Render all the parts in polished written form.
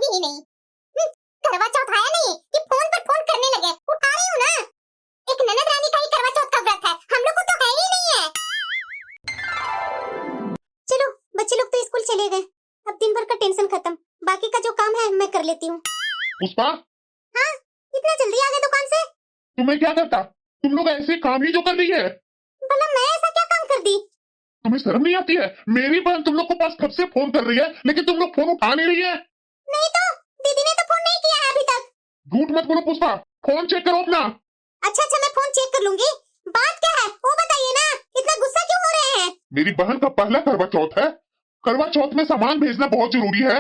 उठाती ही नहीं। करवा चौथ आया नहीं कि फोन पर फोन करने लगे। उठा रही हूँ ना। एक ननद रानी का ही करवा चौथ का व्रत है, हम लोग को तो है ही नहीं है। चलो बच्चे लोग तो स्कूल चले गए, अब दिन भर का टेंशन खत्म। बाकी का जो काम है मैं कर लेती हूँ। पुष्पा, हाँ, इतना जल्दी आ गए दुकान से? तुम्हें क्या करता? तुम लोग ऐसे काम ही जो कर रही है। भला मैं ऐसा क्या काम कर दी? तुम्हें शर्म नहीं आती है? मेरी बहन तुम लोग के पास कब से फोन कर रही है, लेकिन तुम लोग फोन उठा नहीं रही है। नहीं तो दीदी ने तो फोन नहीं किया है अभी तक। झूठ मत बोलो पुष्पा, फोन चेक करो अपना। अच्छा मैं फोन चेक कर लूंगी। बात क्या है वो बताइए ना, इतना गुस्सा क्यों हो रहे हैं? मेरी बहन का पहला करवा चौथ है। करवा चौथ में सामान भेजना बहुत जरूरी है,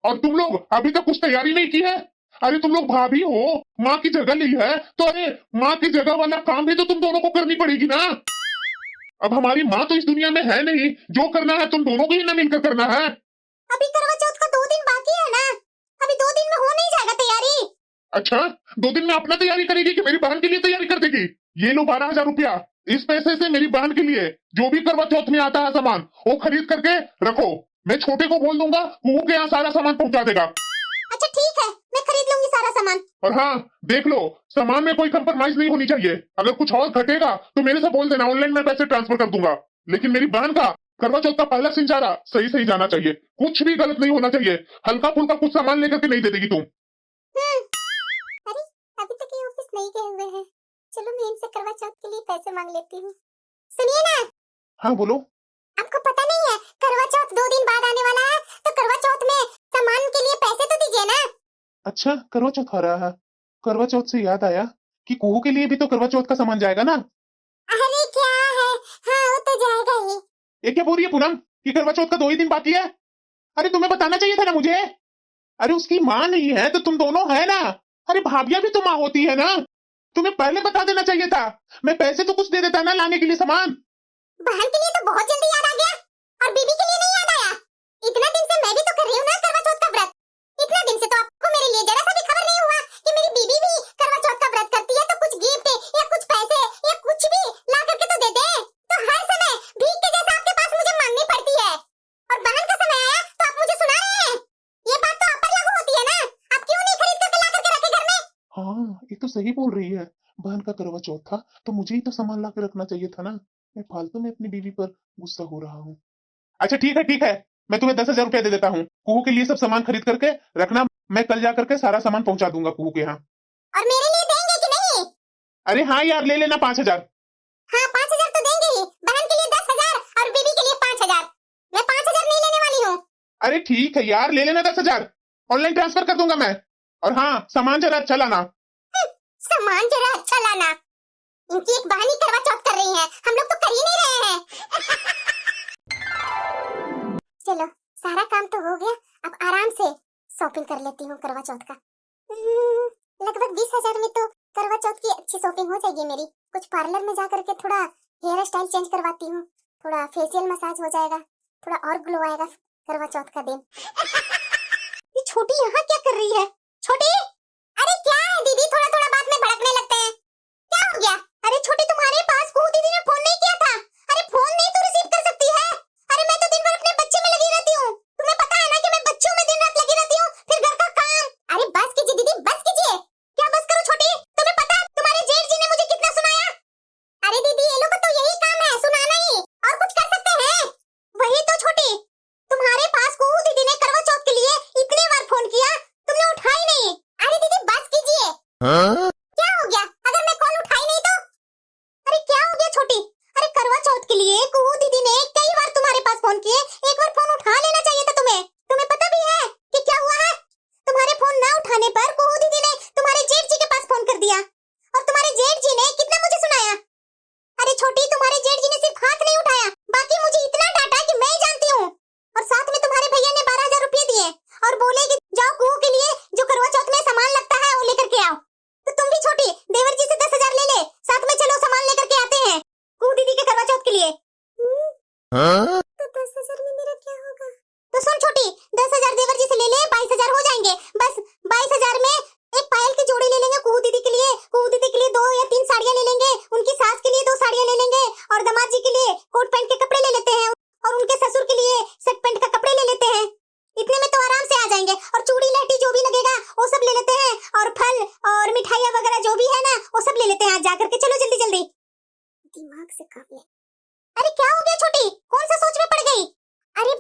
और तुम लोग अभी तक कुछ तैयारी नहीं की है। अरे तुम लोग भाभी हो, माँ की जगह ली है, तो अरे माँ की जगह वाला काम भी तो तुम दोनों को करनी पड़ेगी ना। अब हमारी माँ तो इस दुनिया में है नहीं, जो करना है तुम दोनों को ही ना मिलकर करना है। अभी करवा चौथ का 2 दिन बाकी है ना, अभी 2 दिन में हो नहीं जाएगा तैयारी। अच्छा, 2 दिन में अपना तैयारी करेगी कि मेरी बहन के लिए तैयारी कर देगी? ये लो 12,000 रुपया, इस पैसे से मेरी बहन के लिए जो भी करवा चौथ में आता है सामान वो खरीद करके रखो। मैं छोटे को बोल दूंगा, वो के यहाँ सारा सामान पहुँचा देगा। अच्छा ठीक है, मैं खरीद लूंगी सारा सामान। और हाँ देख लो, सामान में कोई कंप्रोमाइज नहीं होनी चाहिए। अगर कुछ और घटेगा तो मेरे से बोल देना, ऑनलाइन में पैसे ट्रांसफर कर दूंगा। लेकिन मेरी बहन का करवा चौथ का पहला सिंचारा सही सही जाना चाहिए, कुछ भी गलत नहीं होना चाहिए। हल्का फुल्का कुछ सामान लेकर के नहीं दे देगी तुम। अरे अभी तक ये ऑफिस नहीं गए हुए हैं, चलो मैं इनसे करवा चौथ के लिए पैसे मांग लेती हूँ। सुनिए ना। हाँ बोलो। आपको पता नहीं है करवा चौथ 2 दिन बाद आने वाला है, तो करवा चौथ में सामान के लिए पैसे तो दीजिए ना। अच्छा, करवा चौथ आ रहा है। करवा चौथ से याद आया कि कुहू के लिए भी तो करवा चौथ का सामान जाएगा ना। अरे क्या है, हाँ वो तो जाएगा ही। ये क्या बोल रही है पूनम कि करवा चौथ का 2 ही दिन बाकी है? अरे तुम्हें बताना चाहिए था ना मुझे। अरे उसकी माँ नहीं है तो तुम दोनों है ना। अरे भाभिया भी तो माँ होती है ना, तुम्हें पहले बता देना चाहिए था। मैं पैसे तो कुछ दे देता ना लाने के लिए सामान। बहन के लिए तो बहुत जल्दी याद आ गया, और बीबी के लिए नहीं याद आया? इतना दिन से मैं भी तो कर रही हूँ ना करवा चौथ का व्रत। इतना दिन से तो आपको मेरे लिए जरा सा भी खबर नहीं हुआ कि मेरी बीबी भी करवा चौथ का व्रत करती है, तो कुछ गिफ्ट या कुछ पैसे या कुछ भी ला करके तो दे दे। तो हर समय भीख के जैसा आपके पास मुझे मांगनी पड़ती है, और बहन का समय आया तो आप मुझे सुना रहे हैं। ये बात तो आप पर लागू होती है ना, आप क्यों नहीं खरीद करके ला करके रखे घर में? हाँ ये तो सही बोल रही है, बहन का करवा चौथ था तो मुझे ही तो सामान ला के रखना चाहिए था ना। मैं फालतू में अपनी बीवी पर गुस्सा हो रहा हूँ। अच्छा ठीक है, मैं तुम्हें 10,000 रुपया दे देता हूँ। कुहू के लिए सब सामान खरीद करके रखना, मैं कल जा करके सारा सामान पहुंचा दूंगा कुहू के यहाँ। और मेरे लिए देंगे कि नहीं? अरे हाँ यार, ले लेना 5,000। हाँ 5,000 तो देंगे ही, बहन के लिए 10,000 और बीबी के लिए 5,000। मैं 5,000 नहीं लेने वाली हूँ। अरे ठीक है यार, ले लेना 10,000, ऑनलाइन ट्रांसफर कर दूंगा मैं। और हाँ सामान जरा अच्छा लाना। सामान जरा अच्छा लाना, इनकी एक बहन ही करवा चौथ कर रही है, हम लोग तो कर ही नहीं रहे हैं। चलो सारा काम तो हो गया, अब आराम से शॉपिंग कर लेती हूँ करवा चौथ का। लगभग 20,000 में तो करवा चौथ की अच्छी शॉपिंग हो जाएगी मेरी। कुछ पार्लर में जा करके थोड़ा हेयर स्टाइल चेंज करवाती हूँ, थोड़ा फेशियल मसाज हो जाएगा, थोड़ा और ग्लो आएगा करवा चौथ का दिन। ये छोटी यहाँ क्या कर रही है? छोटी, अरे क्या है दीदी, थोड़ा थोड़ा बात में भड़कने लगते हैं, क्या हो गया? अरे छोटी तुम्हारे पास कुहू दीदी ने फोन नहीं किया था? अरे फोन नहीं तो रिसीव कर सकती है। अरे मैं तो दिन भर अपने बच्चे में लगी रहती हूँ, तुम्हें पता है ना कि मैं बच्चों में दिन रात लगी रहती हूँ, फिर घर का काम। अरे बस कीजिए दीदी, बस कीजिए। क्या बस करो छोटी, तुम्हें पता है तुम्हारे जेठ जी ने मुझे कितना सुनाया? अरे दीदी ये लोग का तो यही काम है, सुनाना ही, और कुछ कर सकते हैं? वही तो छोटी, तुम्हारे पास कुहू दीदी ने करवा चौथ के लिए इतने बार फोन किया, तुमने उठाई नहीं। अरे दीदी बस कीजिए। क्या हो गया अगर मैं कॉल उठाई नहीं तो? अरे क्या हो गया छोटी? अरे करवा चौथ के लिए कुहू दीदी ने कई बार तुम्हारे पास फोन किए, एक बार फोन उठा लेना चाहिए था तुम्हें। तुम्हें पता भी है कि क्या हुआ है? तुम्हारे फोन ना उठाने पर कुहू दीदी ने तुम्हारे जेठ जी के पास फोन कर दिया, और तुम्हारे जेठ जी ने कितना मुझे सुनाया। अरे छोटी तुम्हारे जेठ जी ने सिर्फ हाथ नहीं उठाया, बाकी मुझे इतना डांटा कि मैं ही जानती हूँ। और साथ में तुम्हारे भैया ने 12,000 रुपये दिए और बोले कि जाओ कुहू के लिए जो करवा चौथ में सामान लगता है वो लेकर के आओ। तो तुम भी छोटी देवर जी से 10,000 ले ले, साथ में चलो सामान लेकर के आते हैं कुहू दीदी के करवा चौथ के लिए। तो 10,000 में मेरा क्या होगा? तो सुन छोटी, 10,000 देवर जी से ले ले, 22,000 हो जाएंगे। बस 22,000 में एक पायल की जोड़ी ले लेंगे कुहू दीदी के लिए, कुहू दीदी के लिए 2 या 3 साड़ियाँ ले लेंगे, उनकी सास के लिए 2 साड़ियाँ ले लेंगे, और दामाद जी के लिए कोट पैंट के कपड़े ले लेते हैं, और उनके ससुर के लिए शर्ट पैंट का कपड़े ले लेते हैं। इतने में तो आराम से आ जाएंगे, और चूड़ी लहठी जो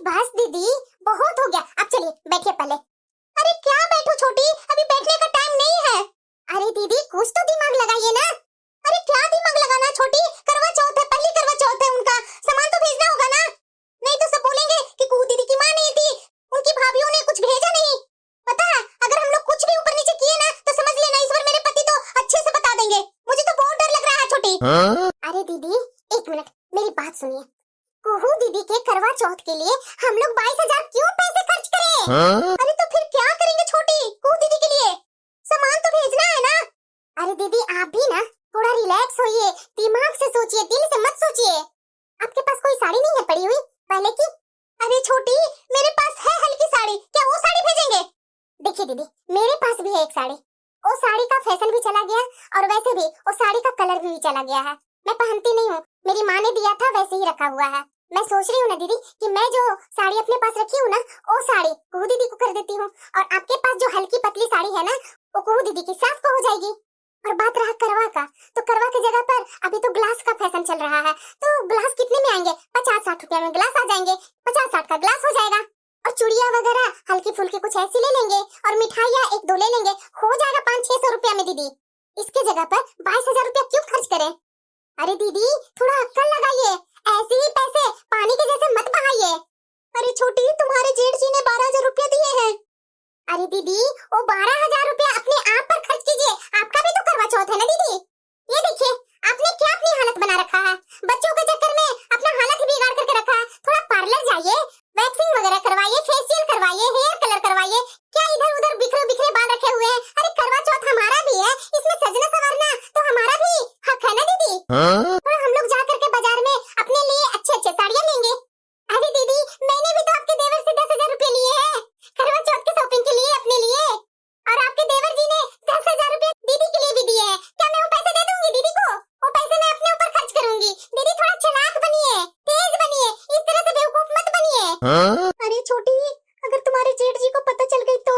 बस दीदी, बहुत हो गया, अब चलिए बैठिए पहले। अरे क्या बैठो छोटी, अभी बैठने का टाइम नहीं है। अरे दीदी कुछ तो दिमाग लगाइए ना। अरे क्या दिमाग लगाना छोटी, करवा चौथ है, पहली करवा चौथ है, उनका सामान तो भेजना होगा ना। नहीं तो सब बोलेंगे कि कुहू दीदी की माँ नहीं थी, उनकी भाभीियों ने कुछ भेजा नहीं। पता है अगर हम लोग कुछ भी ऊपर नीचे किए ना तो समझ लेना इस बार मेरे पति तो अच्छे से बता देंगे। मुझे तो बहुत डर लग रहा है छोटी। अरे दीदी एक मिनट मेरी बात सुनिए। कुहू दीदी के करवा चौथ के लिए हम लोग 22,000 क्यों पैसे खर्च करें? अरे तो फिर क्या करेंगे छोटी, कुहू दीदी के लिए सामान तो भेजना है ना। अरे दीदी आप भी ना थोड़ा रिलैक्स होइए, दिमाग से सोचिए, दिल से मत सोचिए। आपके पास कोई साड़ी नहीं है पड़ी हुई पहले की? अरे छोटी मेरे पास है हल्की साड़ी, क्या वो साड़ी भेजेंगे? देखिए दीदी मेरे पास भी है एक साड़ी, वो साड़ी का फैशन भी चला गया और वैसे भी वो साड़ी का कलर भी चला गया है। मैं पहनती नहीं हूँ, मेरी माँ ने दिया था वैसे ही रखा हुआ है। मैं सोच रही हूँ ना दीदी कि मैं जो साड़ी अपने पास रखी हूँ ना वो साड़ी कुहू दीदी को कर देती हूँ और आपके पास जो हल्की पतली साड़ी है ना वो कुहू दीदी की सास को हो जाएगी। और बात रहा करवा का, तो करवा की जगह पर अभी तो ग्लास का फैशन चल रहा है, तो ग्लास कितने में आएंगे? 50-60 रुपया में ग्लास आ जाएंगे, 50-60 का ग्लास हो जाएगा। और चूड़िया वगैरह हल्की फुल्की कुछ ऐसी ले लेंगे और मिठाइयाँ 1-2 ले लेंगे, हो जाएगा 500-600 रुपया में दीदी। इसके जगह पर 22,000 रुपया क्यों खर्च करें? अरे दीदी थोड़ा अक्ल लगाइए, ऐसे ही पैसे पानी के जैसे मत बहाइए। अरे छोटी तुम्हारे जेठ जी ने 12,000 रुपया दिए हैं। अरे दीदी वो 12,000 रुपया अपने आप पर खर्च कीजिए, आपका भी तो करवा चौथ है ना दीदी। ये देखिए आपने क्या अपनी हालत बना रखा है, बच्चों के चक्कर में अपना हालत ही बिगाड़ करके रखा है। थोड़ा पार्लर जाइए, वैक्सिंग वगैरह करवाइए, फेशियल करवाइए, हेयर कलर करवाइए, क्या इधर उधर बिखरे बिखरे बाल रखे हुए हैं? अरे करवा चौथ हमारा भी है, इसमें सजना संवरना तो हमारा भी हक है ना दीदी। थोड़ा हम लोग जा करके बाजार में अपने लिए अच्छे अच्छे साड़ियाँ लेंगे। अरे दीदी मैंने भी तो आपके देवर से 10,000 रुपए लिए हैं करवा चौथ की शॉपिंग के लिए अपने लिए, और आपके देवर जी ने 10,000 रुपए दीदी के लिए भी दिए हैं। क्या मैं वो पैसे दे दूंगी दीदी को? वो पैसे मैं अपने ऊपर खर्च करूंगी। दीदी थोड़ा चालाक बनिए, तेज बनिए, इस तरह से बेवकूफ मत बनिए। अरे छोटी अगर तुम्हारे जेठ जी को पता चल गई तो?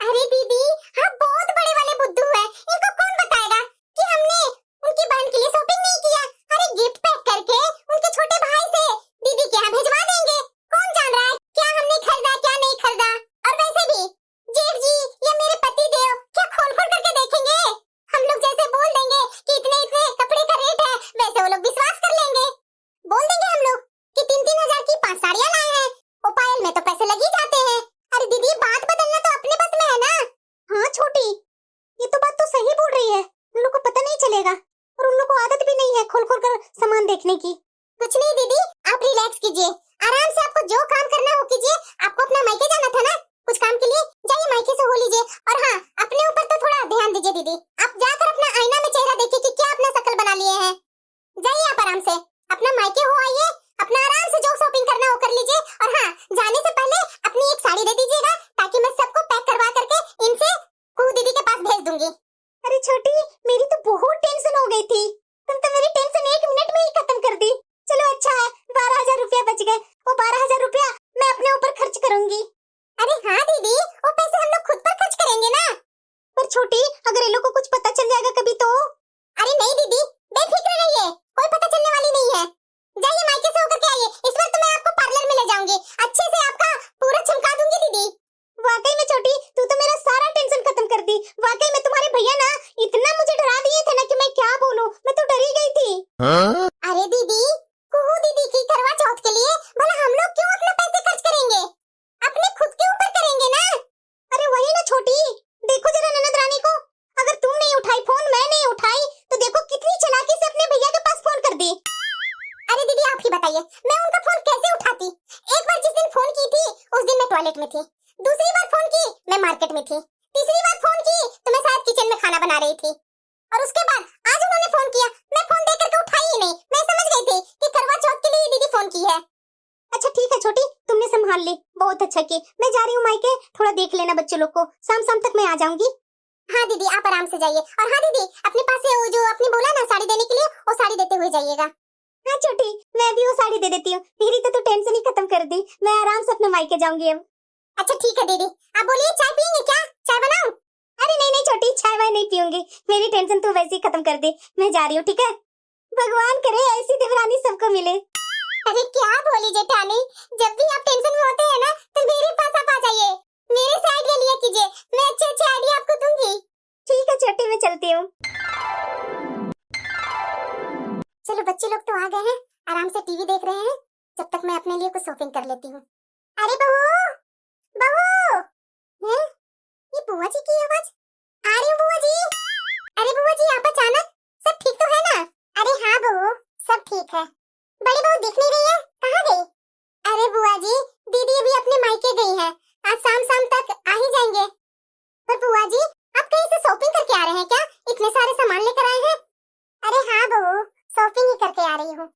अरे दीदी आप बहुत बड़े वाले बुद्धू है, इनको कौन बताएगा कि हमने उनकी बहन के लिए शॉपिंग नहीं किया? अरे गिफ्ट पैक करके उनके छोटे भाई से दीदी के यहाँ भिजवा देंगे। कौन जान रहा है क्या हमने खरीदा क्या नहीं खरीदा? और वैसे भी जेठ जी या मेरे पति देव क्या खोल खोल करके देखेंगे? हम लोग जैसे बोल देंगे कि इतने इतने कपड़े का रेट है वैसे वो लोग विश्वास कर लेंगे। बोल देंगे हम लोग कि 3-3 हजार की 5 साड़ियाँ लाए हैं, वो पायल में तो पैसे लग ही जाते हैं। अरे दीदी बात बदलना तो अपने बस में है ना। हाँ छोटी ये तो बात तो सही बोल रही है, उन लोग को पता नहीं चलेगा और उन लोग को आदत भी नहीं है खोल खोल कर सामान देखने की। कुछ नहीं दीदी आप रिलैक्स कीजिए, आराम से आपको जो काम करना हो कीजिए। आपको अपना मायके जाना था ना कुछ काम के लिए, जाइए मायके से हो लीजिए। और हाँ अपने ऊपर तो थोड़ा ध्यान दीजिए दीदी, आप जाकर अपना आईना में चेहरा देखिए कि क्या अपना शक्ल बना लिए हैं। जाइए आप आराम से अपना मायके हो आइए, अपना आराम से जो शॉपिंग करना हो कर लीजिए। और हाँ जाने से पहले अपनी एक साड़ी दे दीजिएगा ताकि मैं सबको पैक करवा करके इनसे कुहू दीदी के पास भेज दूंगी। अरे छोटी मेरी तो बहुत टेंशन हो गई थी, तुम तो मेरी टेंशन 1 मिनट में ही खत्म कर दी। चलो अच्छा है 12,000 रुपया बच गए, वो 12,000 रुपया मैं अपने ऊपर खर्च करूंगी। अरे हाँ दीदी वो पैसे हम लोग खुद पर खर्च करेंगे ना। पर छोटी अगर इन लोग को कुछ पता चल जाएगा कभी तो? अरे नहीं दीदी बेफिक्र रहिए, कोई पता चलने वाली नहीं है। जाइए मायके से होकर के आइए, इस बार तो मैं आपको पार्लर में ले जाऊंगी, अच्छे से आपका पूरा चमका दूंगी दीदी। वाकई में छोटी तू तो मेरा सारा टेंशन खत्म कर दी। वाकई में तुम्हारे भैया ना इतना मुझे डरा दिए थे ना कि मैं क्या बोलूं, मैं तो डर ही गई थी। अरे दीदी कुहू दीदी की करवा चौथ के लिए भला हम लोग क्यों अपना पैसे खर्च करेंगे? अपने खुद के ऊपर करेंगे ना। अरे वही ना छोटी, देखो जरा ननद रानी को, अगर तुम नहीं उठाई फोन मैं नहीं उठाई तो देखो कितनी चालाकी से अपने भैया के पास फोन कर दी। अरे दीदी आप ही बताइए मैं उनका फोन कैसे उठाती? एक बार जिस दिन फोन की थी उस दिन मैं टॉयलेट में थी, दूसरी बार फोन की मैं मार्केट में थी, तीसरी बार फोन की तो मैं शायद किचन में खाना बना रही थी, और उसके बाद आज उन्होंने फोन किया मैं फोन देख करके उठाई ही नहीं। मैं समझ गई थी कि करवा चौथ के लिए दीदी फोन की है। अच्छा ठीक है छोटी तुमने संभाल ली, बहुत अच्छा की। मैं जा रही हूँ मायके, थोड़ा देख लेना बच्चे लोग को, शाम तक मैं आ जाऊंगी। हाँ दीदी आप आराम से जाइए, और हाँ दीदी अपने पास से वो जो आपने बोला ना साड़ी देने के लिए वो साड़ी देते हुए जाइएगा। हाँ छोटी मैं भी वो साड़ी दे देती हूँ, मेरी तो टेंशन ही खत्म कर दी, मैं आराम से अपने मायके जाऊंगी अब। अच्छा ठीक है दीदी, आप बोलिए चाय पियेंगे क्या? चाय बनाऊं? अरे नहीं नहीं छोटी चाय वाय नहीं पीऊंगी, मेरी टेंशन तो वैसे ही खत्म कर दी, मैं जा रही हूँ ठीक है। भगवान करे ऐसी देवरानी सबको मिले। अरे क्या बोली जेठानी, जब भी आप टेंशन लेती हूँ। अरे बहू, बहू, हैं? ये बुआ जी की आवाज आ रही है बुआ जी। अरे बुआ जी आप अचानक, सब ठीक तो है ना? अरे हाँ बहू, सब ठीक है। बड़ी बहू दिख नहीं रही है, कहाँ गई? अरे बुआ जी, दीदी अभी अपने मायके गई है, आज शाम तक आ ही जाएंगे। पर बुआ जी आप कहीं से शॉपिंग करके आ रहे हैं क्या? इतने सारे सामान लेकर आए हैं? अरे हाँ बहू, शॉपिंग ही करके आ रही हूँ।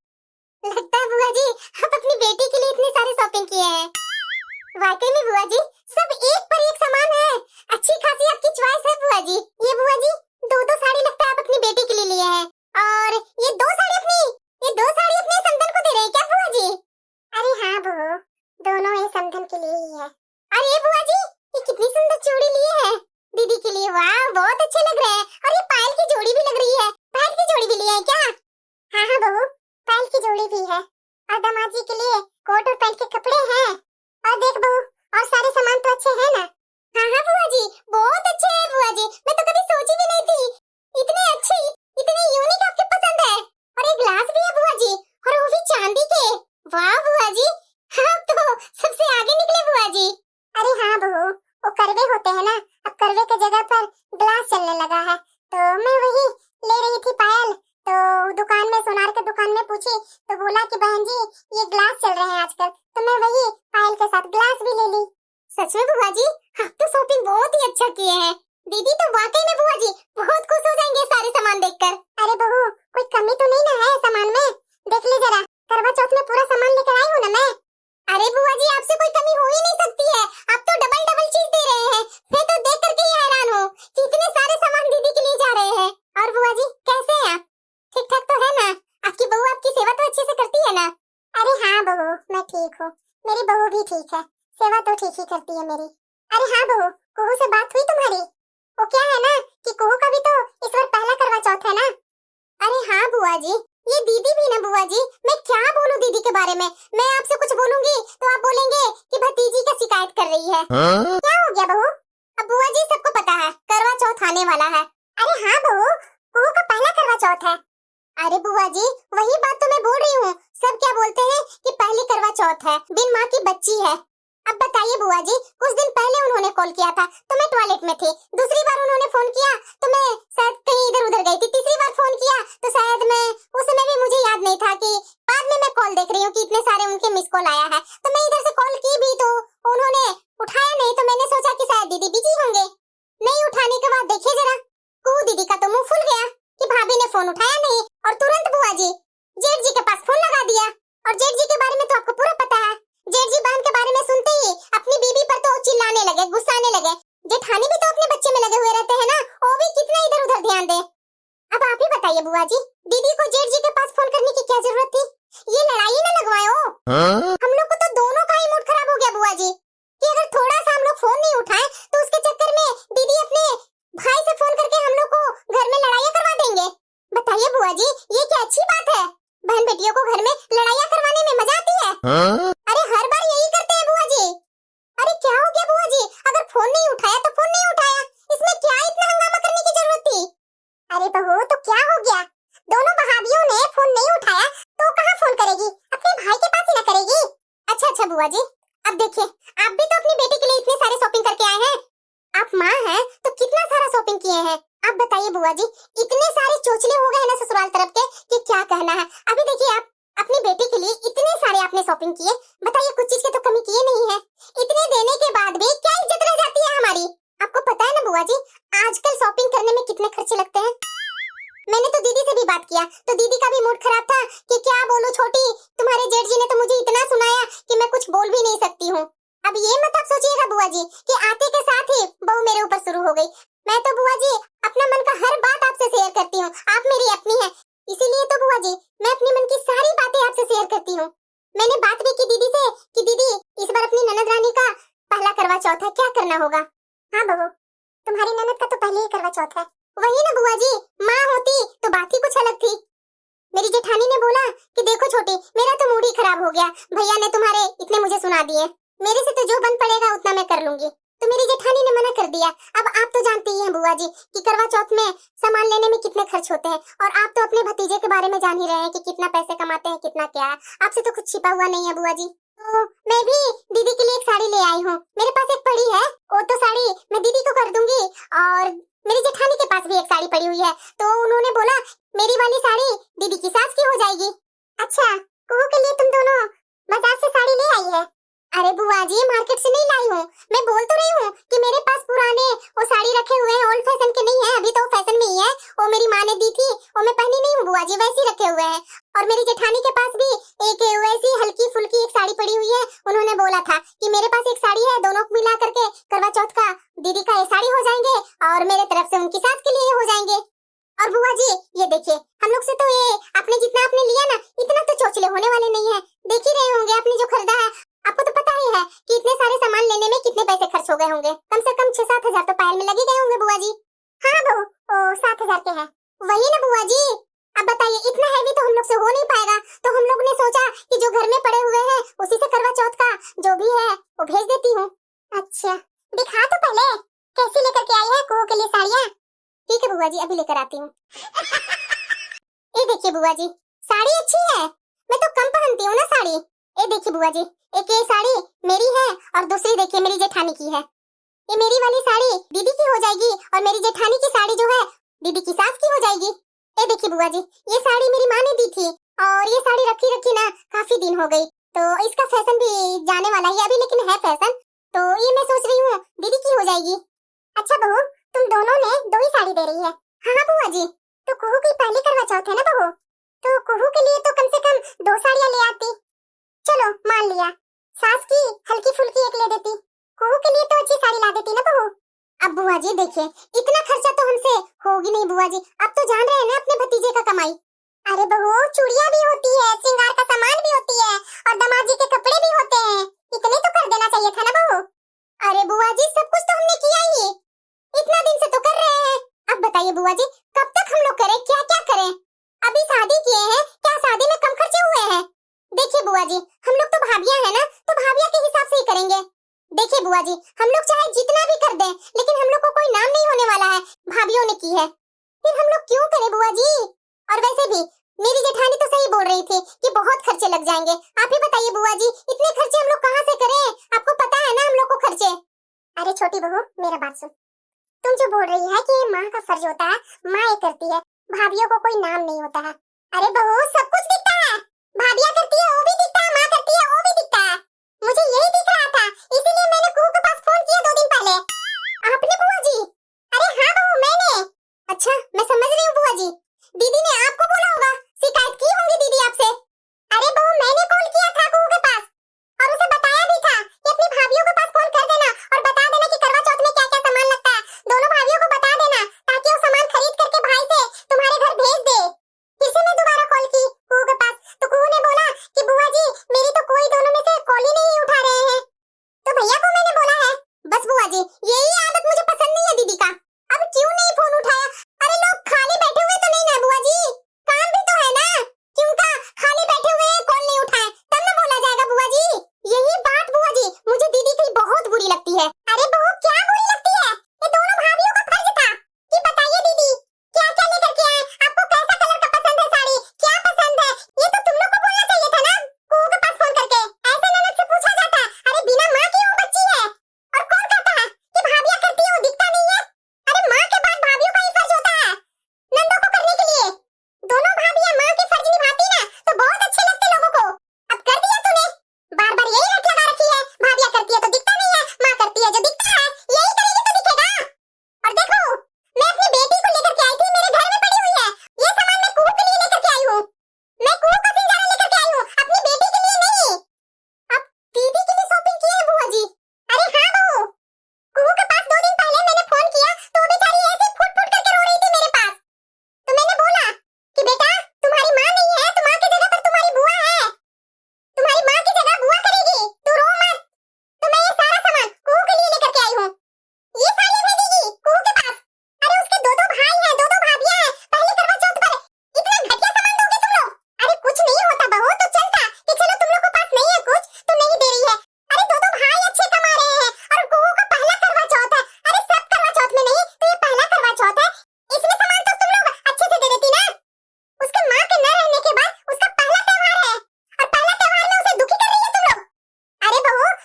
लगता है बुआ जी आप अपनी बेटी के लिए इतनी सारी शॉपिंग किए हैं। वाकई में बुआ जी सब एक पर एक सामान है, अच्छी खासी आपकी चॉइस है बुआ जी। ये बुआ जी दो साड़ी लगता है आप अपनी बेटी के लिए लिए हैं, और ये दो साड़ी अपने समधन को दे रहे हैं क्या बुआ जी? अरे हाँ बहू, दोनों ही समधन के लिए ही है। अरे बुआ जी ये कितनी सुंदर चूड़ी लिए है दीदी के लिए, वाह बहुत अच्छे लग रहे हैं। और ये पायल की जोड़ी भी लग रही है, पायल की जोड़ी भी लिए है क्या? हाँ हाँ बहू, पायल की जोड़ी भी है, और दामाद जी के लिए कोट और पैंट के कपड़े हैं। और देख बहू, और सारे सामान तो अच्छे हैं ना? हाँ हाँ बुआ जी बहुत अच्छे हैं बुआ जी, मैं तो कभी सोची भी नहीं थी इतने अच्छे, इतने यूनिक आपके पसंद है। और एक ग्लास भी है बुआ जी, और वो भी चांदी के। वाह बुआ जी आप तो सबसे आगे निकले बुआ जी। अरे हाँ बहू, वो करवे होते हैं ना, अब करवे के जगह पर ग्लास चलने लगा है, तो मैं वही ले रही थी पायल। तो दुकान में, सोनार के दुकान में पूछी तो बोला कि बहन जी ये ग्लास चल रहे हैं आजकल, तो मैं वही पायल के साथ ग्लास भी ले ली। सच में बुआ जी आप तो शॉपिंग बहुत ही अच्छा किए हैं। दीदी तो वाकई में बुआ जी बहुत खुश हो जाएंगे सारे सामान देखकर। अरे बहू कोई कमी तो नहीं ना है सामान में? देख ली जरा, करवा चौथ में पूरा सामान लेकर आई हूँ ना मैं। अरे बुआ जी आपसे कोई कमी हो ही नहीं सकती है, आप तो डबल चीज दे रहे हैं। मैं तो देख करके ही हैरान हूँ कि इतने सारे सामान दीदी के लिए जा रहे हैं। और बुआ जी कैसे हैं आप? ठीक ठाक तो है ना? आपकी बहू आपकी सेवा तो अच्छे से करती है ना? अरे हाँ बहू मैं ठीक हूँ, मेरी बहू भी ठीक है, सेवा तो ठीक ही करती है मेरी। अरे हाँ बहू, कुहू से बात हुई तुम्हारी? वो क्या है ना कि कुहू का भी तो इस बार पहला करवा चौथ है ना? अरे हाँ बुआ जी, ये दीदी भी ना बुआ जी, मैं क्या बोलूं दीदी के बारे में, मैं आपसे कुछ बोलूंगी तो आप बोलेंगे कि भतीजी का शिकायत कर रही है। क्या हो गया बहू? अब बुआ जी सबको पता है करवा चौथ आने वाला है। अरे हाँ बहू, कुहू का पहला करवा चौथ है। अरे बुआ जी वही बात तो मैं बोल रही हूँ, सब क्या बोलते हैं कि पहली करवा चौथ है, बिन माँ की बच्ची है। अब बताइए बुआ जी, कुछ दिन पहले उन्होंने कॉल किया था तो मैं टॉयलेट में थी, दूसरी बार उन्होंने फोन किया तो मैं शायद कहीं इधर उधर गई थी, तीसरी बार फोन किया तो शायद मैं उस समय भी मुझे याद नहीं था कि बाद में मैं कॉल देख रही हूँ कि इतने सारे उनके मिस कॉल आया है, तो मैं इधर से कॉल की भी तो उन्होंने उठाया नहीं, तो मैंने सोचा कि शायद दीदी बिजी होंगे। नहीं उठाने के बाद देखिए जरा, कुहू दीदी का तो मुंह फुल गया कि भाभी ने फोन उठाया नहीं, और तुरंत बुआ जी जेठ जी के पास फोन लगा दिया। और जेठ जी के बारे में तो आपको पूरा पता है, जेठ जी बहन के बारे में सुनते ही अपनी बीवी पर तो चिल्लाने लगे, गुस्साने लगे। जेठानी भी तो अपने बच्चे में लगे हुए रहते हैं ना, वो भी कितना इधर उधर ध्यान दे। अब आप ही बताइए बुआ जी, दीदी को जेठ जी के पास फोन करने की क्या जरूरत थी? ये लड़ाई ना लगवाए हो। हम लोग को तो दोनों का ही मूड खराब हो गया बुआ जी, कि अगर थोड़ा सा हम लोग फोन नहीं उठाए तो उसके चक्कर में दीदी अपने भाई से फोन करके हम लोग को घर में लड़ाइयाँ करवा देंगे। बताइए बुआ जी ये क्या अच्छी बात है? बहन बेटियों को घर में लड़ाइयाँ करवाने में मजा आती है? अरे हर बार यही करते हैं बुआ जी। अरे क्या हो गया बुआ जी, अगर फोन नहीं उठाया तो फोन नहीं उठाया, इसमें क्या इतना हंगामा करने की जरूरत थी? अरे बहू तो क्या हो गया, दोनों भाभियों ने फोन नहीं उठाया तो कहाँ फोन करेगी, अपने भाई के पास ही ना करेगी। अच्छा बुआ जी, अब देखिए आप भी तो अपनी बेटी के लिए इतने सारे शॉपिंग करके आए हैं, आप माँ हैं तो कितना सारा शॉपिंग किए हैं। आप बताइए बुआ जी, इतने सारे चोचले हो गए ना ससुराल तरफ के कि क्या कहना है। अभी देखिए आप अपनी बेटी के लिए इतने सारे आपने शॉपिंग किए, बताइए कुछ चीज की तो कमी किए नहीं है। इतने देने के बाद भी क्या इज्जत रह जाती है हमारी? आपको पता है ना बुआ जी आजकल शॉपिंग करने में कितने खर्चे लगते हैं। मैंने तो दीदी से भी बात किया तो दीदी का भी मूड खराब था कि क्या बोलूं छोटी, तुम्हारे जेठ जी ने तो मुझे इतना सुनाया कि मैं कुछ बोल भी नहीं सकती हूँ। अब ये मत आप सोचिएगा बुआ जी कि आते के साथ ही बहू मेरे ऊपर शुरू हो गई। मैं तो बुआ जी अपना मन का हर बात आपसे शेयर करती हूँ, आप मेरी अपनी हैं, इसीलिए तो बुआ जी मैं अपने मन की सारी बातें आपसे शेयर करती हूँ। मैंने बात भी की दीदी से कि दीदी इस बार अपनी ननद रानी का पहला करवा चौथ है, क्या करना होगा? हाँ बहू तुम्हारी ननद का तो पहले ही करवा चौथ है। वही ना बुआ जी, माँ होती तो बात ही कुछ अलग थी। मेरी जेठानी ने बोला कि देखो छोटी मेरा तो मूड ही खराब हो गया, भैया ने तुम्हारे इतने मुझे सुना दिए, मेरे से तो जो बन पड़ेगा उतना मैं कर लूंगी। तो मेरी जेठानी ने मना कर दिया। अब आप तो जानती ही हैं बुआ जी कि करवा चौथ में सामान लेने में कितने खर्च होते हैं, और आप तो अपने भतीजे के बारे में जान ही रहे हैं कि कितना पैसे कमाते हैं, कितना क्या है, आपसे तो कुछ छिपा हुआ नहीं है बुआ जी। तो मैं भी दीदी के लिए एक साड़ी ले आई हूँ, मेरे पास एक पड़ी है, वो तो साड़ी मैं दीदी को कर दूंगी। और मेरी जेठानी के पास भी एक साड़ी पड़ी हुई है, तो उन्होंने बोला मेरी वाली साड़ी दीदी की सास की हो जाएगी। अच्छा, कुहू के लिए तुम दोनों बाजार से साड़ी ले आई है? अरे बुआ जी, मार्केट से नहीं लाई हूँ, मैं बोल तो रही हूँ कि मेरे पास पुराने वो साड़ी रखे हुए हैं, ओल्ड फैशन के नहीं है, अभी तो फैशन में ही है, वो मेरी माँ ने दी थी, वो मैं पहनी नहीं हूँ बुआ जी, वैसी रखे हुए हैं। और मेरी जेठानी के पास भी एक वैसी हल्की फुल्की एक साड़ी पड़ी हुई है, उन्होंने बोला था कि मेरे पास एक साड़ी है, दोनों को मिला करके करवा चौथ का दीदी का ये साड़ी हो जाएंगे और मेरे तरफ से उनकी सास के लिए हो जाएंगे। और बुआ जी ये देखिए, हम लोग से तो ये आपने जितना आपने लिया ना, इतना तो चोचले होने वाले नहीं है, देख ही रहे होंगे आपने जो खरीदा है, आपको तो पता ही है कि इतने सारे सामान लेने में कितने पैसे खर्च हो गए होंगे, कम से कम 6-7 हजार तो पायल में लगे गए होंगे बुआ जी। हाँ बहू, ओ 7 हजार के है, वही ना बुआ जी। अब बताइए, इतना हैवी तो हम लोग से हो नहीं पाएगा, तो हम लोग ने सोचा कि जो घर में पड़े हुए हैं उसी से करवा चौथ का जो भी है वो भेज देती हूँ। अच्छा, दिखा तो पहले कैसी लेकर के आई है कुहू के लिए साड़ियाँ। ठीक है बुआ जी, अभी लेकर आती हूँ। ये देखिए बुआ जी, साड़ी अच्छी है, मैं तो कम पहनती हूँ ना साड़ी। ये देखिए बुआ जी, एक ये साड़ी मेरी है और दूसरी देखिए मेरी जेठानी की है। ये मेरी वाली साड़ी दीदी की हो जाएगी और मेरी जेठानी की साड़ी जो है दीदी की सास की हो जाएगी। ये देखिए बुआ जी, ये साड़ी मेरी माँ ने दी थी और ये साड़ी रखी रखी ना काफी दिन हो गई, तो इसका फैशन भी जाने वाला है अभी, लेकिन है फैशन, तो ये मैं सोच रही हूँ दीदी की हो जाएगी। अच्छा बहू, तुम दोनों ने दो ही साड़ी दे रही है? हाँ बुआ जी, तो कुहू की पहली करवा चौथ है ना बहू, तो कुहू के लिए तो कम से कम 2 साड़ियाँ ले आती। चलो मान लिया, सास की हल्की फुल्की एक ले देती, कुहू के लिए तो अच्छी साड़ी ला देती ना बहू। अब बुआ जी देखिए, इतना खर्चा तो हमसे होगी नहीं बुआ जी, अब तो जान रहे हैं ना अपने भतीजे का कमाई। अरे बहू, चूड़ियाँ भी होती है, श्रृंगार का सामान भी होती है और दामाद जी के कपड़े भी होते हैं, इतने तो कर देना चाहिए था ना बहू। अरे बुआ जी, सब कुछ तो हमने किया ही, इतना दिन से तो कर रहे हैं। अब बताइए बुआ जी, कब तक हम लोग करें, क्या क्या करें? अभी शादी किए हैं, क्या शादी में कम खर्चे हुए हैं? देखिए बुआ जी, हम लोग तो भाभियां हैं ना, तो भाभियां के हिसाब से ही करेंगे। देखिए बुआ जी, हम लोग चाहे जितना भी कर दें, लेकिन हम लोग को कोई नाम नहीं होने वाला है, भाभियों ने की है, फिर हम लोग क्यों करें बुआ जी? और वैसे भी मेरी जेठानी तो सही बोल रही थी कि बहुत खर्चे लग जाएंगे। आप ही बताइए बुआ जी, इतने खर्चे हम लोग कहाँ से करें? आपको पता है ना हम लोग को खर्चे। अरे छोटी बहू, मेरा बात सुन, तुम जो बोल रही है कि माँ का फर्ज होता है, माँ ये करती है, भाभियों को कोई नाम नहीं होता है। अरे बहू, सब कुछ दिखता है, भाभियाँ करती है वो भी दिखता है, माँ करती है वो भी दिखता है, मुझे यही दिख रहा था, इसीलिए मैंने कुहू के पास फोन किया 2 दिन पहले। आपने बुआ जी? अरे हाँ बहू, मैंने। अच्छा, मैं समझ रही हूँ बुआ जी, दीदी ने आपको बोला होगा, शिकायत की होंगी दीदी आपसे। अरे बहू, मैंने कॉल किया था कुहू के पास और उसे बताया भी था कि अपनी भाभियों के पास फोन कर देना और बता देना कि करवा चौथ में क्या क्या सामान लगता है, दोनों भाभियों को बता देना ताकि वो सामान खरीद करके भाई से तुम्हारे घर भेज दे। फिर से मैं दोबारा कॉल की कुहू के पास, तो कुहू ने बोला कि बुआ जी मेरी तो कोई दोनों में से कॉल ही नहीं उठा रहे हैं, तो भैया को मैंने बोला है। बस बुआ जी, यही आदत मुझे पसंद नहीं है दीदी का, अब क्यों नहीं फोन उठाया? अरे लोग खाली बैठे हुए तो नहीं ना बुआ जी, काम भी तो है ना, क्यों का खाली बैठे हुए कॉल नहीं उठाए, तब ना बोला जाएगा बुआ जी। यही बात बुआ जी मुझे दीदी की बहुत बुरी लगती है। अरे बहू, क्या बुरी लगती है? ये दोनों भाभियों का फर्ज था कि बताइए दीदी क्या क्या लेकर के आए, आपको कैसा कलर का पसंद है साड़ी, क्या पसंद है, ये तो तुम लोग को बोलना चाहिए था ना कुहू के पास फोन करके, ऐसे ननद से पूछा जाता। अरे बिना माँ की वो बच्ची है, और कौन कहता है कि भाभियाँ करती है वो दिखता नहीं है? अरे माँ के बाद भाभियों का ही फर्ज होता है नंदों को करने के लिए, दोनों भाभियाँ माँ के फर्ज निभाती ना तो बहुत अच्छे लगते लोगों को। अब कर दिया तूने, बार बार यही रट लगा रखी है, भाभियाँ करती है तो दिखता नहीं है, माँ करती है जो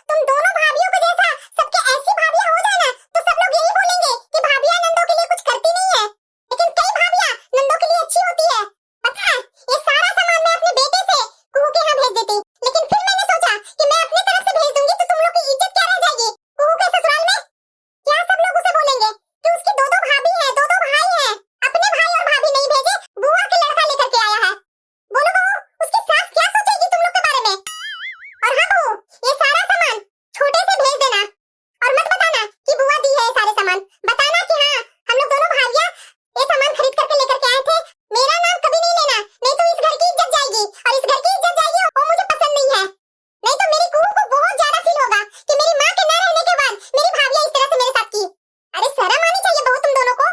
तुम दोनों भाभियों को जैसा सबके ऐसी भाभियां हो जाए ना तो सब लोग यही बोलेंगे कि भाभियां नंदों के लिए कुछ करती नहीं है, लेकिन कई भाभियां नंदों के लिए अच्छी होती है। पता है, ये सारा सामान मैं अपने बेटे से कुहू के यहाँ भेज देती, लेकिन फिर मैंने सोचा कि मैं अपनी तरफ से भेज दूंगी तो तुम लोग की इज्जत क्या रह जाएगी कुहू के ससुराल में। क्या सब लोग उसे बोलेंगे कि उसकी दो दो भाभी है, दो दो भाई है, अपने भाई और भाभी नहीं भेजे, बुआ के लड़का लेकर के आया है। बोलो बहू, उसकी सास क्या सोचेगी तुम लोग के बारे में। और हाँ बहू, ये सारा सामान छोटे से भेज देना और मत बताना कि बुआ दी है ये सारे सामान। बताना कि हाँ, हम लोग दोनों भाइयां ये सामान खरीद करके लेकर के आए थे। मेरा नाम कभी नहीं लेना, नहीं तो इस घर की इज्जत जाएगी, और इस घर की इज्जत जाएगी वो मुझे पसंद नहीं है। नहीं तो मेरी कुहू को बहुत ज्यादा फील होगा कि मेरी माँ के न रहने के बाद मेरी भाभियां इस तरह से मेरे साथ की। अरे शर्म आनी चाहिए बहू तुम दोनों को।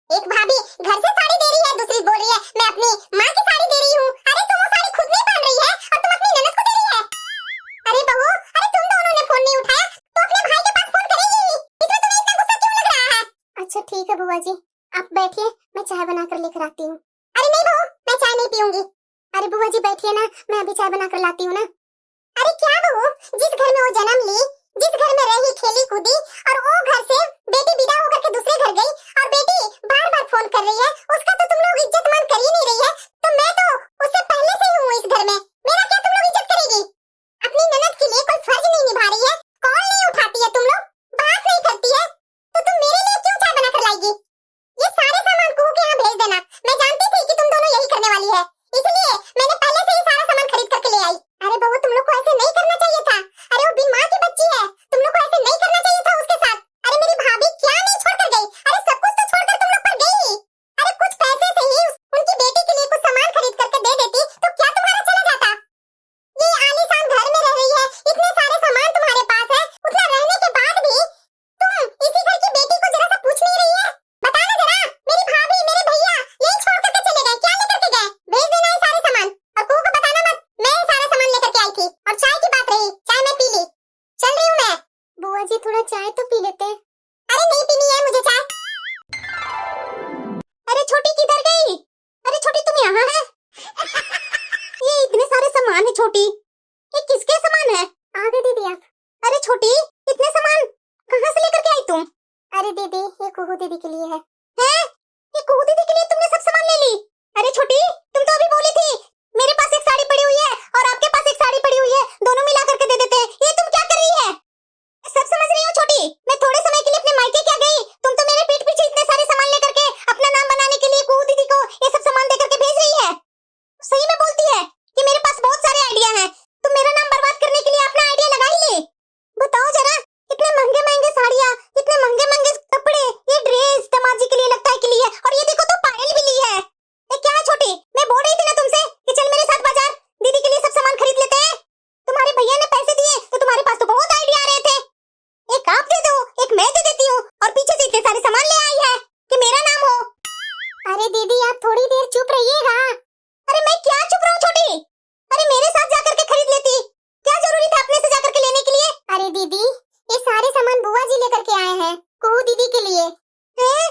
एक भाभी घर से साड़ी दे रही है, दूसरी बोल रही है मैं अपनी माँ की साड़ी दे रही हूँ। अरे तुम वो साड़ी खुद नहीं पहन रही है और तुम अपनी ननद को दे रही है। अरे बहू, अरे तुम दोनों ने फोन नहीं उठाया तो अपने भाई के पास फोन करेगी, इसमें तुम्हें इतना गुस्सा क्यों लग रहा है। अच्छा ठीक है बुआ जी, आप बैठिए, मैं चाय बनाकर लेकर आती हूँ। अरे नहीं बहू, मैं चाय नहीं पीऊंगी। अरे बुआ जी बैठिए ना, मैं अभी चाय बनाकर लाती हूँ ना। अरे क्या बहू, जिस घर में वो जन्म ली, जिस घर में रही खेली कूदी, और वो घर से बेटी विदा होकर के दूसरे घर गई और बेटी बार बार फोन कर रही है, उसका तो तुम लोग इज्जत मान कर ही नहीं रही है। तो मैं तो उससे पहले से ही हूँ इस घर में, मेरा क्या तुम लोग इज्जत करेगी। अपनी ननद के लिए कोई फर्ज नहीं निभा रही है, कॉल नहीं उठाती है तुम लोग, बात नहीं करती है, तो तुम मेरे लिए क्यों चाय बनाकर लाएगी। ये सारे सामान कुहू के यहाँ भेज देना, मैं जानती थी कि तुम दोनों यही करने वाली है, इसलिए मैंने पहले से ही सारा सामान खरीद करके ले आई। अरे बहू, तुम लोग को ऐसे नहीं करना चाहिए था। अरे वो बिन माँ की बच्ची है, तुम लोग को ऐसे नहीं करना चाहिए था उसके साथ। अरे मेरी भाभी क्या नहीं छोड़कर गई, अरे सब कुछ तो छोड़कर तुम लोग पर गई ही। अरे कुछ पैसे से ही उनकी बेटी के लिए कुछ सामान खरीद करके दे देती तो क्या तुम्हारा चला जाता। ये आलीशान घर में रह रही है, इतने सारे सामान तुम्हारे पास है, उतना रहने के बाद भी तुम इसी घर की बेटी को जरा सा पूछ नहीं रही है। बताना जरा, मेरी भाभी मेरे भैया यही छोड़ करके चले गए, क्या लेकर के गए। भेज देना ये सारे सामान और कुहू को बताना मत, मैं ये सारा सामान लेकर के आई थी। और चाय की बात रही, चाय मैं पी ली, चल रही हूँ मैं। बुआ जी थोड़ा चाय तो पी लेते। अरे नहीं पीनी है मुझे चाय। अरे छोटी किधर गई। अरे छोटी तुम यहाँ है। ये इतने सारे सामान है छोटी, ये किसके सामान है। आ गई दीदी आप। अरे छोटी, इतने सामान कहाँ से लेकर के आई तुम। अरे दीदी ये कुहू दीदी के लिए है। हैं? ये कुहू दीदी के लिए तुमने सब सामान ले ली। अरे छोटी, तुम तो अभी बोली थी मेरे पास एक साड़ी पड़ी हुई है और आपके पास एक साड़ी पड़ी हुई है, दोनों मिला करके दे देते हैं। ये तुम क्या कर रही है। सब समझ रही हो छोटी, मैं थोड़े समय के लिए अपने मायके क्या गई, तुम तो मेरे पीठ पीछे इतने सारे सामान लेकर के अपना नाम बनाने के लिए कुहू दीदी को ये सब सामान देकर के भेज रही है। सही में बोलती है कि मेरे पास बहुत सारे आइडिया हैं, तुम मेरा नाम बर्बाद करने के लिए अपना आइडिया लगा ही ले। बताओ जरा, इतने महंगे महंगे साड़ियाँ, इतने महंगे महंगे कपड़े, ये ड्रेस दमाजी के लिए लगता है के लिए, और ये देखो तो पायल भी ली है। ये क्या है छोटी, मैं बोल रही थी ना तुमसे कि चल मेरे साथ बाजार, दीदी के लिए सब सामान खरीद लेते हैं। तुम्हारे भैया ने पैसे दिए तो तुम्हारे पास तो बहुत आइडिया आ रहे थे, एक आप दे दो एक मैं दे देती हूँ, और पीछे से इतने सारे सामान ले आई है कि मेरा नाम हो। अरे दीदी आप थोड़ी देर चुप रहिएगा। अरे मैं क्या चुप रहूं छोटी, अरे मेरे साथ जाकर के खरीद लेती, क्या जरूरी था अपने से जाकर के लेने के लिए। अरे दीदी ये सारे सामान बुआ जी लेकर के आए हैं कुहू दीदी के लिए। हैं?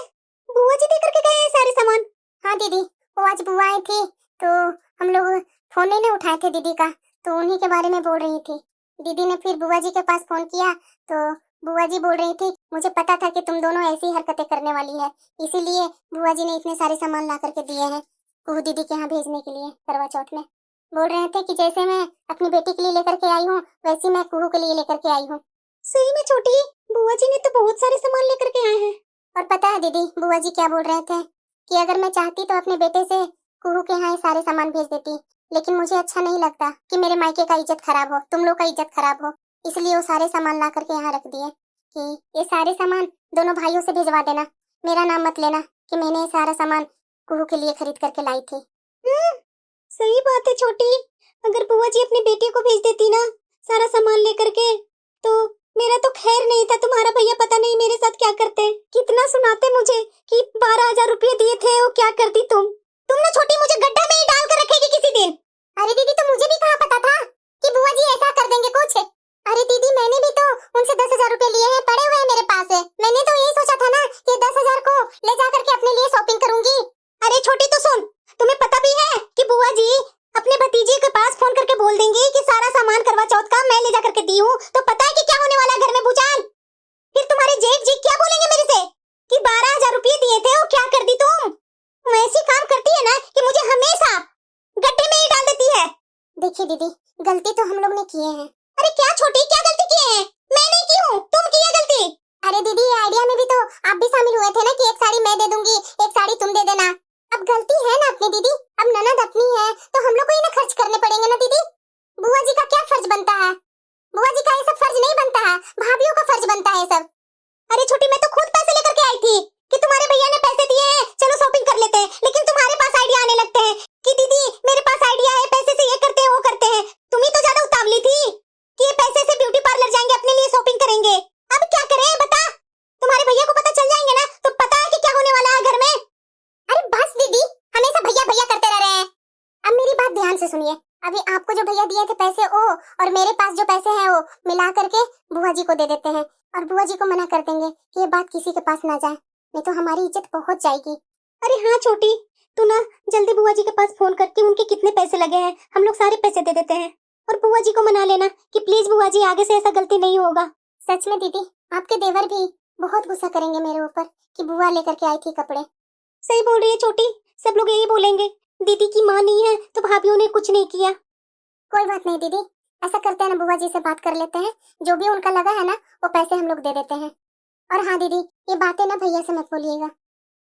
बुआ जी लेकर के गए हैं सारे सामान। हाँ दीदी, वो आज बुआ आई थी तो हम लोग फोन नहीं ना उठाए थे दीदी का, तो उन्हीं के बारे में बोल रही थी। दीदी ने फिर बुआ जी के पास फोन किया तो बुआ जी बोल रही थी मुझे पता था कि तुम दोनों ऐसी हरकतें करने वाली है, इसीलिए बुआ जी ने इतने सारे सामान ला करके दिए हैं कुहू दीदी के यहाँ भेजने के लिए करवा चौथ में। बोल रहे थे कि जैसे मैं अपनी बेटी के लिए लेकर के आई हूँ वैसी मैं कुहू के लिए लेकर के आई हूँ। सही में छोटी, बुआ जी ने तो बहुत सारे सामान लेकर के आए हैं। और पता है दीदी बुआ जी क्या बोल रहे थे कि अगर मैं चाहती तो अपने बेटे से कुहू के यहाँ सारे सामान भेज देती, लेकिन मुझे अच्छा नहीं लगता कि मेरे मायके का इज्जत खराब हो, तुम लोग का इज्जत खराब हो, इसलिए वो सारे सामान ला करके यहाँ रख दिए कि ये सारे सामान दोनों भाइयों से भिजवा देना, मेरा नाम मत लेना कि मैंने ये सारा सामान कुहू के लिए खरीद करके लाई थी। सही बात है छोटी, अगर बुआ जी अपने बेटे को भेज देती ना सारा सामान लेकर के तो मेरा तो खैर नहीं था, तुम्हारा भैया पता नहीं मेरे साथ क्या करते, कितना सुनाते मुझे कि 12,000 रुपये दिए थे, वो क्या करती तुमने छोटी मुझे गड्ढा में ही डाल कर रखेगी किसी दिन। अरे दीदी तो मुझे भी कहाँ पता था कि बुआ जी ऐसा कर देंगे कुछ। अरे दीदी मैंने भी तो उनसे 10,000 रुपए लिए हैं, पड़े हुए हैं मेरे पास है, मैंने तो यही सोचा था ना कि 10,000 को ले जा करके अपने लिए शॉपिंग करूंगी। अरे छोटी तो सुन, तुम्हें पता भी है कि बुआ जी अपने भतीजे के पास फोन करके बोल देंगी कि सारा सामान करवा चौथ का मैं ले जा करके दी हूँ, तो पता है जेठ जी क्या बोलेंगे मेरे से कि 12,000 रुपए दिए थे और क्या कर दी तुम? ऐसी काम करती है ना कि मुझे हमेशा गड्ढे में ही डाल देती है। देखिए दीदी, गलती तो हम लोग ने किए हैं। अरे क्या छोटी, क्या गलती किए हैं? मैं नहीं की हूँ, तुम की है गलती। अरे दीदी, ये आइडिया में भी तो आप भी शामिल हुए थे ना कि एक साड़ी मैं दे दूंगी, एक साड़ी तुम दे देना। अब गलती है ना अपनी दीदी, अब ननद अपनी है तो हम लोग को ही ना खर्च करने पड़ेंगे ना दीदी। बुआ जी का क्या फर्ज बनता है? बुआ जी का ये सब फर्ज नहीं बनता है, भाभीियों का फर्ज बनता है सब। अरे छोटी, मैं तो खुद पैसे लेकर के आई थी कि तुम्हारे भैया ने पैसे दिए हैं, चलो शॉपिंग कर लेते हैं, लेकिन तुम्हारे पास आइडिया आने लगते हैं कि दीदी मेरे पास आइडिया है, पैसे से ये करते हैं वो करते हैं। तुम ही तो ज्यादा उतावली थी कि ये पैसे से ब्यूटी पार्लर जाएंगे, अपने लिए शॉपिंग करेंगे। अब क्या करें बता? तुम्हारे भैया को पता चल जाएंगे ना तो पता है कि क्या होने वाला है घर में। अरे बस दीदी, हमेशा भैया भैया करते रह रहे हैं। अब मेरी बात ध्यान से सुनिए, अभी आपको जो भैया दिए थे पैसे वो और मेरे पास जो पैसे हैं वो मिला करके बुआ जी को दे देते हैं और बुआ जी को मना कर देंगे कि ये बात किसी के पास ना जाए, नहीं तो हमारी इज्जत पहुंच जाएगी। अरे हाँ छोटी, तू ना जल्दी बुआ जी के पास फोन करके उनके कितने पैसे लगे हैं हम लोग सारे पैसे दे देते हैं और बुआ जी को मना लेना कि प्लीज बुआ जी आगे से ऐसा गलती नहीं होगा। सच में दीदी, आपके देवर भी बहुत गुस्सा करेंगे मेरे ऊपर कि बुआ लेकर के आई थी कपड़े। सही बोल रही है छोटी, सब लोग यही बोलेंगे, दीदी की माँ नहीं है तो भाभीियों ने कुछ नहीं किया। कोई बात नहीं दीदी, ऐसा करते हैं ना, बुआ जी से बात कर लेते हैं, जो भी उनका लगा है ना वो पैसे हम लोग दे देते हैं। और हाँ दीदी, ये बातें ना भैया से मत बोलिएगा।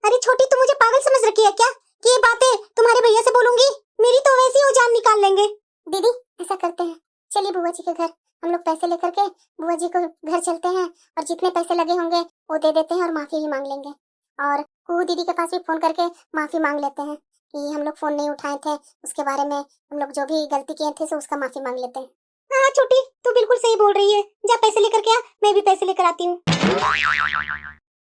अरे छोटी, तू मुझे पागल समझ रखी है क्या कि ये बातें तुम्हारे भैया से बोलूंगी? मेरी तो वैसे ही वो जान निकाल लेंगे। दीदी ऐसा करते हैं, चलिए बुआ जी के घर हम लोग पैसे लेकर के बुआ जी को घर चलते हैं और जितने पैसे लगे होंगे वो दे देते हैं और माफी भी मांग लेंगे। और कुहू दीदी के पास भी फोन करके माफी मांग लेते हैं कि हम लोग फोन नहीं उठाए थे, उसके बारे में हम लोग जो भी गलती किए थे सो उसका माफी मांग लेते हैं। हाँ छोटी, तू बिल्कुल सही बोल रही है, जा पैसे लेकर के आ, मैं भी पैसे लेकर आती हूँ।